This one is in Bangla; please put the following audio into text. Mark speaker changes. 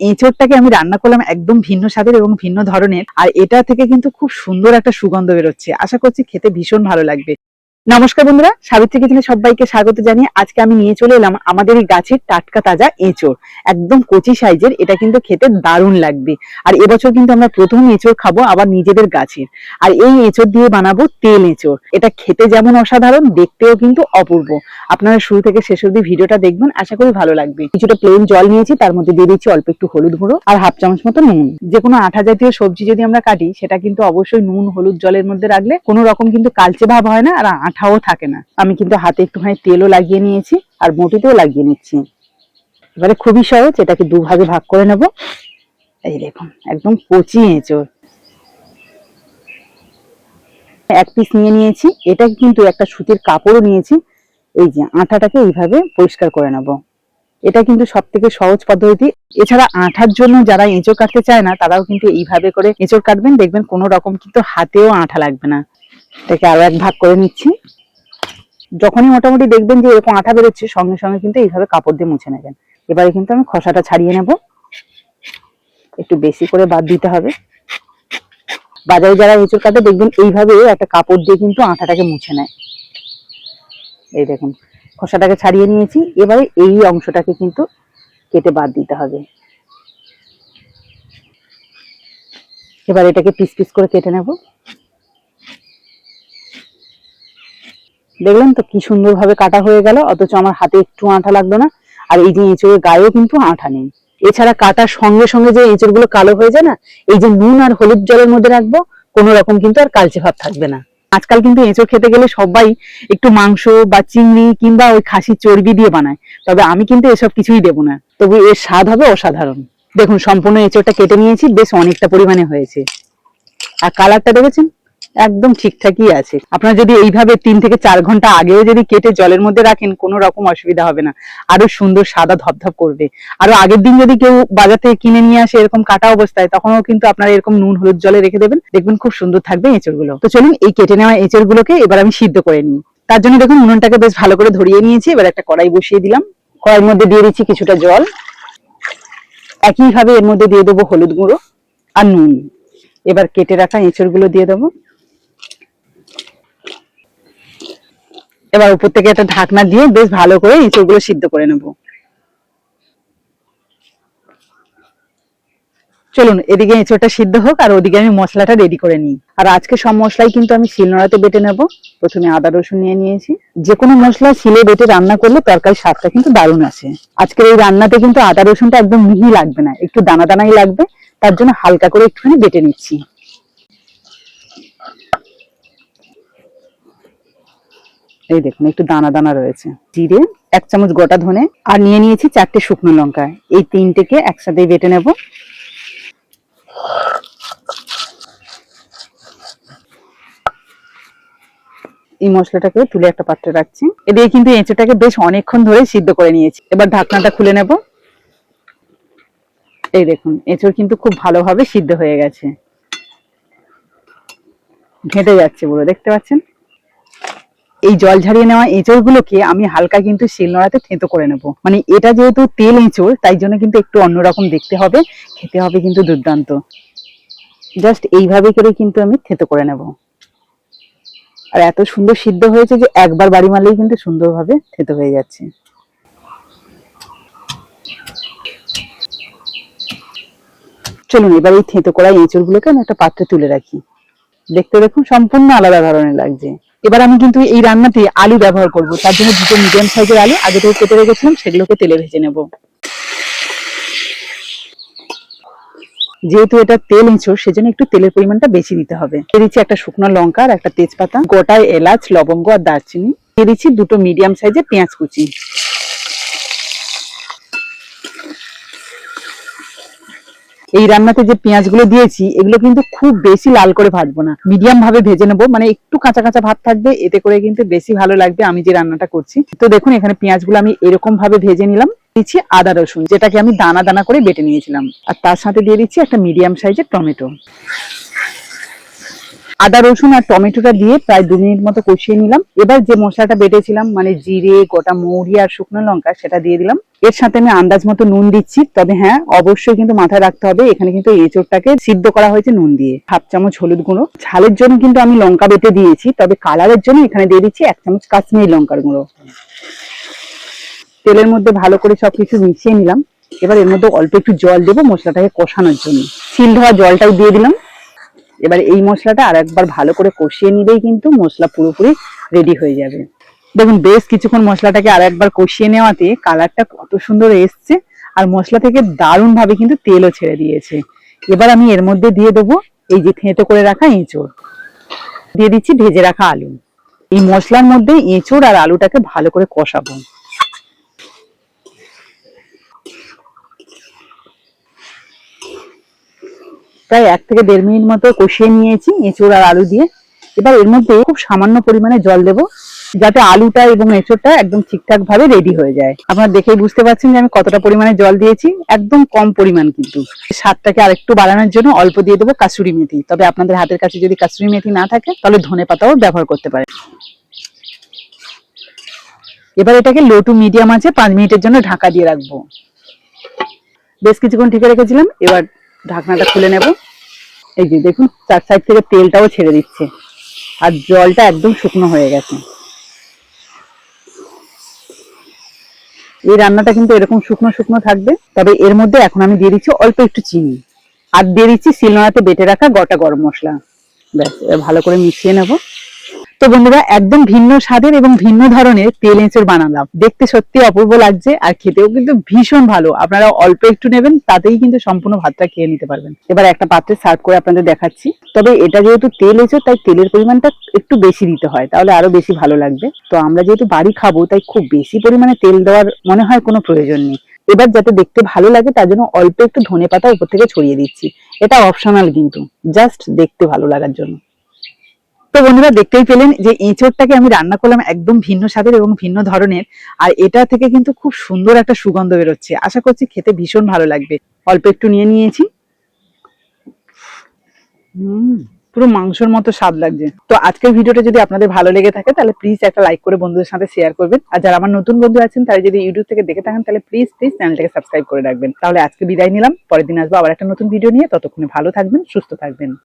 Speaker 1: এঁচোড়টাকে আমি রান্না করলাম একদম ভিন্ন স্বাদের এবং ভিন্ন ধরনের, আর এটা থেকে কিন্তু খুব সুন্দর একটা সুগন্ধ বেরোচ্ছে। আশা করছি খেতে ভীষণ ভালো লাগবে। নমস্কার বন্ধুরা, সাবিত্রী কিচেনে সবাইকে স্বাগত জানিয়ে আজকে আমি নিয়ে চলে এলাম আমাদের এই গাছের টাটকা তাজা এঁচোড়, একদম কচি সাইজের। এটা কিন্তু খেতে দারুণ লাগবে। আর এবছর কিন্তু আমরা প্রথম এঁচোড় খাবো আবার নিজেদের গাছের। আর এই এঁচোড় দিয়ে বানাবো তেল এঁচোড়। এটা খেতে যেমন অসাধারণ, দেখতেও কিন্তু অপূর্ব। আপনারা শুরু থেকে শেষ অবধি ভিডিওটা দেখবেন, আশা করি ভালো লাগবে। কিছুটা প্লেন জল নিয়েছি, তার মধ্যে দিয়ে দিচ্ছি অল্প একটু হলুদ গুঁড়ো আর হাফ চামচ মতো নুন। যে কোনো আঠা জাতীয় সবজি যদি আমরা কাটি, সেটা কিন্তু অবশ্যই নুন হলুদ জলের মধ্যে রাখলে কোনো রকম কিন্তু কালচে ভাব হয় না আর আঠাও থাকে না। আমি কিন্তু হাতে একটুখানি তেলও লাগিয়ে নিয়েছি আর বটিতেও লাগিয়ে নিচ্ছি। এবারে খুবই সহজ, এটাকে দুভাগে ভাগ করে নেব। এই দেখুন, একদম কচি এঁচোড় এক পিস নিয়ে নিয়েছি। এটা কিন্তু একটা সুতির কাপড়ও নিয়েছি। এই যে আঠাটাকে এইভাবে পরিষ্কার করে নেব। এটা কিন্তু সব থেকে সহজ পদ্ধতি। এছাড়া আঠার জন্য যারা এঁচোড় কাটতে চায় না, তারাও কিন্তু এইভাবে করে এঁচোড় কাটবেন, দেখবেন কোনো রকম কিন্তু হাতেও আঠা লাগবে না। এটাকে আরো এক ভাগ করে নিচ্ছি। যখনই মোটামুটি দেখবেন যে এরকম আঠা বেরোচ্ছে, সঙ্গে সঙ্গে কিন্তু এইভাবে কাপড় দিয়ে মুছে নেবেন। এবারে কিন্তু আমি খোসাটা ছাড়িয়ে নেব। একটু বেশি করে বাদ দিতে হবে। বাজারে যারা এঁচোড় কাটে, দেখবেন এইভাবে একটা কাপড় দিয়ে কিন্তু আঠাটাকে মুছে নেয়। এই দেখুন, খোসাটাকে ছাড়িয়ে নিয়েছি। এবারে এই অংশটাকে কিন্তু কেটে বাদ দিতে হবে। এবার এটাকে পিস পিস করে কেটে নেব। দেখলেন তো কি সুন্দরভাবে কাটা হয়ে গেল, অথচ আমার হাতে একটু আঠা লাগলো না। আর এই যে এঁচোড়ের গায়েও কিন্তু আঠা নেই। এছাড়া কাটার সঙ্গে সঙ্গে যে এঁচোড়গুলো কালো হয়ে যায় না, এই যে নুন আর হলুদ জলের মধ্যে রাখবো, কোনো রকম কিন্তু আর কালচে ভাব থাকবে না। আজকাল কিন্তু এঁচোড় খেতে গেলে সবাই একটু মাংস বা চিংড়ি কিংবা ওই খাসির চর্বি দিয়ে বানায়, তবে আমি কিন্তু এসব কিছুই দেবো না। তবু এর স্বাদ হবে অসাধারণ। দেখুন, সম্পূর্ণ এঁচোড়টা কেটে নিয়েছি, বেশ অনেকটা পরিমাণে হয়েছে। আর কালারটা দেখেছেন, একদম ঠিকঠাকই আছে। আপনারা যদি এইভাবে 3 থেকে 4 ঘন্টা আগেও যদি কেটে জলের মধ্যে রাখেন, কোনো রকম অসুবিধা হবে না। আরো সুন্দর সাদা ধপধপ করবে। আরো আগের দিন যদি কেউ বাজার থেকে কিনে নিয়ে আসে এরকম কাটা অবস্থায়, তখনও কিন্তু আপনারা এরকম নুন হলুদ জলে রেখে দেবেন, দেখবেন খুব সুন্দর থাকবে এঁচড়গুলো। তো চলুন এই কেটে নেওয়া এঁচড়গুলোকে এবার আমি সিদ্ধ করে নিই। তার জন্য দেখুন, উনুনটাকে বেশ ভালো করে ধরিয়ে নিয়েছি। এবার একটা কড়াই বসিয়ে দিলাম। কড়াইয়ের মধ্যে দিয়ে দিচ্ছি কিছুটা জল। একইভাবে এর মধ্যে দিয়ে দেবো হলুদ গুঁড়ো আর নুন। এবার কেটে রাখা এঁচড়গুলো দিয়ে দেবো। এবার উপর থেকে একটা ঢাকনা দিয়ে বেশ ভালো করে এঁচড়গুলো সিদ্ধ করে নেব। চলুন এদিকে এঁচড়টা সিদ্ধ হোক, আর ওদিকে আমি মশলাটা রেডি করে নিই। আর আজকে সব মশলাই কিন্তু আমি শিলনোড়াতে বেটে নেব। প্রথমে আদা রসুন নিয়ে নিয়েছি। যে কোনো মশলা শিলে বেটে রান্না করলে তরকারির স্বাদটা কিন্তু দারুণ আসে। আজকের এই রান্নাতে কিন্তু আদা রসুনটা একদম মিহি লাগবে না, একটু দানা দানাই লাগবে। তার জন্য হালকা করে একটুখানি বেটে নিচ্ছি। এই দেখুন, একটু দানা দানা রয়েছে। জিরে, 1 চামচ গোটা ধনে, আর নিয়ে নিয়েছি 4টে শুকনো লঙ্কা। এই 3টেকে একসাথে বেটে নেব। এই মশলাটাকে তুলে একটা পাত্রে রাখছি। এদিকে কিন্তু এঁচোড়টাকে বেশ অনেকক্ষণ ধরে সিদ্ধ করে নিয়েছি। এবার ঢাকনাটা খুলে নেব। এই দেখুন, এঁচোড় কিন্তু খুব ভালোভাবে সিদ্ধ হয়ে গেছে। ঘেঁটে যাচ্ছে পুরো, দেখতে পাচ্ছেন। এই জল ঝারিয়ে নেওয়া এঁচড়গুলোকে আমি হালকা কিন্তু শিলনোড়াতে থেঁতো করে নেব। মানে এটা যেহেতু তেল এঁচড়, তাই জন্য কিন্তু একটু অন্যরকম দেখতে হবে, খেতে হবে কিন্তু দুর্দান্ত। জাস্ট এইভাবে করে কিন্তু আমি থেঁতো করে নেব। আর এত সুন্দর সিদ্ধ হয়েছে যে একবার বাড়ি মারলেই কিন্তু সুন্দরভাবে থেঁতো হয়ে যাচ্ছে। চলুন এবার এই থেঁতো করা এঁচড়গুলোকে আমি একটা পাত্রে তুলে রাখি। দেখতে দেখুন সম্পূর্ণ আলাদা ধরনের লাগছে। এবার আমি কিন্তু এই রান্নাতে আলু ব্যবহার করব। তার জন্য 2টো মিডিয়াম সাইজের আলু আগে থেকে কেটে রেখেছিলাম, সেগুলোকে তেলে ভেজে নেব। যেহেতু এটা তেল এঁচড়, সেজন্য একটু তেলের পরিমাণটা বেশি দিতে হবে। দিয়ে দিচ্ছি একটা শুকনো লঙ্কা আর একটা তেজপাতা, গোটা এলাচ, লবঙ্গ আর দারচিনি। দিয়ে দিচ্ছি 2টো মিডিয়াম সাইজের পেঁয়াজ কুচি। এই রান্নাতে যে পেঁয়াজগুলো দিয়েছি, এগুলো কিন্তু খুব বেশি লাল করে ভাজবো না, মিডিয়াম ভাবে ভেজে নেবো। মানে একটু কাঁচা কাঁচা ভাব থাকবে, এতে করে কিন্তু বেশি ভালো লাগবে আমি যে রান্নাটা করছি। তো দেখুন, এখানে পেঁয়াজগুলো আমি এরকম ভাবে ভেজে নিলাম। দিচ্ছি আদা রসুন, যেটাকে আমি দানা দানা করে বেটে নিয়েছিলাম। আর তার সাথে দিয়ে দিচ্ছি একটা মিডিয়াম সাইজের টমেটো। আদা রসুন আর টমেটোটা দিয়ে প্রায় 2 মিনিট মতো কষিয়ে নিলাম। এবার যে মশলাটা বেটেছিলাম মানে জিরে, গোটা মৌরি আর শুকনো লঙ্কা সেটা দিয়ে দিলাম। এর সাথে আমি আন্দাজ মতো নুন দিচ্ছি, তবে হ্যাঁ অবশ্যই কিন্তু মাথায় রাখতে হবে এখানে কিন্তু এঁচোড়টাকে সিদ্ধ করা হয়েছে নুন দিয়ে। 1/2 চামচ হলুদ গুঁড়ো, ঝালের জন্য কিন্তু আমি লঙ্কা বেটে দিয়েছি, তবে কালারের জন্য এখানে দিয়ে দিচ্ছি 1 চামচ কাশ্মীরি লঙ্কার গুঁড়ো। তেলের মধ্যে ভালো করে সবকিছু মিশিয়ে নিলাম। এবার এর মধ্যে অল্প একটু জল দেবো মশলাটাকে কষানোর জন্য, শিল ধোয়া জলটাই দিয়ে দিলাম। এবার এই মশলাটা আর একবার ভালো করে কষিয়ে নিলেই কিন্তু মশলা পুরোপুরি রেডি হয়ে যাবে। দেখুন বেশ কিছুক্ষণ মশলাটাকে আর একবার কষিয়ে নেওয়াতে কালারটা কত সুন্দর এসছে, আর মশলা থেকে দারুণ ভাবে কিন্তু তেলও ছেড়ে দিয়েছে। এবার আমি এর মধ্যে দিয়ে দেবো এই যে থেঁতো করে রাখা এঁচোড়, দিয়ে দিচ্ছি ভেজে রাখা আলু। এই মশলার মধ্যে এঁচোড় আর আলুটাকে ভালো করে কষাবো। প্রায় 1 থেকে 1.5 মিনিট মতো কষিয়ে নিয়েছি এঁচোড় আর আলু দিয়ে। এবার এর মধ্যে খুব সামান্য পরিমাণে জল দেবো, যাতে আলুটা এবং এঁচোড়টা একদম ঠিকঠাক ভাবে রেডি হয়ে যায়। আপনারা দেখেই বুঝতে পারছেন যে আমি কতটা পরিমাণে জল দিয়েছি, একদম কম পরিমাণ। কিন্তু স্বাদটাকে আরেকটু বাড়ানোর জন্য অল্প দিয়ে দেবো কাসুরি মেথি, তবে আপনাদের হাতের কাছে যদি কাসুরি মেথি না থাকে তাহলে ধনেপাতাও ব্যবহার করতে পারেন। এবার এটাকে লো টু মিডিয়াম আছে 5 মিনিটের জন্য ঢাকা দিয়ে রাখবো। বেশ কিছুক্ষণ ঢেকে রেখেছিলাম, এবার ঢাকনাটা খুলে নেব। এই যে দেখুন 4 সাইড থেকে তেলটাও ছেড়ে দিচ্ছে আর জলটা একদম শুকনো হয়ে গেছে। এই রান্নাটা কিন্তু এরকম শুকনো শুকনো থাকবে। তবে এর মধ্যে এখন আমি দিয়ে দিচ্ছি অল্প একটু চিনি আর দিয়ে দিচ্ছি শিলনোড়াতে বেটে রাখা গোটা গরম মশলা। ব্যাস, ভালো করে মিশিয়ে নেব। তো বন্ধুরা একদম ভিন্ন স্বাদের এবং ভিন্ন ধরনের তেল এঁচোড় বানালাম, দেখতে সত্যি অপূর্ব লাগছে আর খেতেও কিন্তু ভীষণ ভালো। আপনারা অল্প একটু নেবেন, তাতেই কিন্তু সম্পূর্ণ ভাতটা খেয়ে নিতে পারবেন। এবার একটা পাত্রে সার্ভ করে আপনাদের দেখাচ্ছি। তবে এটা যেহেতু তেল এঁচোড় তাই তেলের পরিমাণটা একটু বেশি দিতে হয়, তাহলে আরো বেশি ভালো লাগবে। তো আমরা যেহেতু বাড়ি খাবো তাই খুব বেশি পরিমাণে তেল দেওয়ার মনে হয় কোনো প্রয়োজন নেই। এবার যাতে দেখতে ভালো লাগে তার জন্য অল্প একটু ধনেপাতা উপর থেকে ছড়িয়ে দিচ্ছি। এটা অপশনাল, কিন্তু জাস্ট দেখতে ভালো লাগার জন্য। তো বন্ধুরা দেখতেই পেলেন যে এঁচোড়টাকে আমি রান্না করলাম একদম ভিন্ন স্বাদের এবং ভিন্ন ধরনের, আর এটা থেকে কিন্তু খুব সুন্দর একটা সুগন্ধ বেরোচ্ছে। আশা করছি খেতে ভীষণ ভালো লাগবে। অল্প একটু নিয়ে নিয়েছি, পুরো মাংসের মতো স্বাদ লাগছে। তো আজকের ভিডিওটা যদি আপনাদের ভালো লেগে থাকে তাহলে প্লিজ একটা লাইক করে বন্ধুদের সাথে শেয়ার করবেন। আর যারা আমার নতুন বন্ধু আছেন তারা যদি ইউটিউব থেকে দেখে থাকেন তাহলে প্লিজ চ্যানেলটাকে সাবস্ক্রাইব করে রাখবেন। তাহলে আজকে বিদায় নিলাম, পরের দিন আসবো আবার একটা নতুন ভিডিও নিয়ে। ততক্ষণে ভালো থাকবেন, সুস্থ থাকবেন।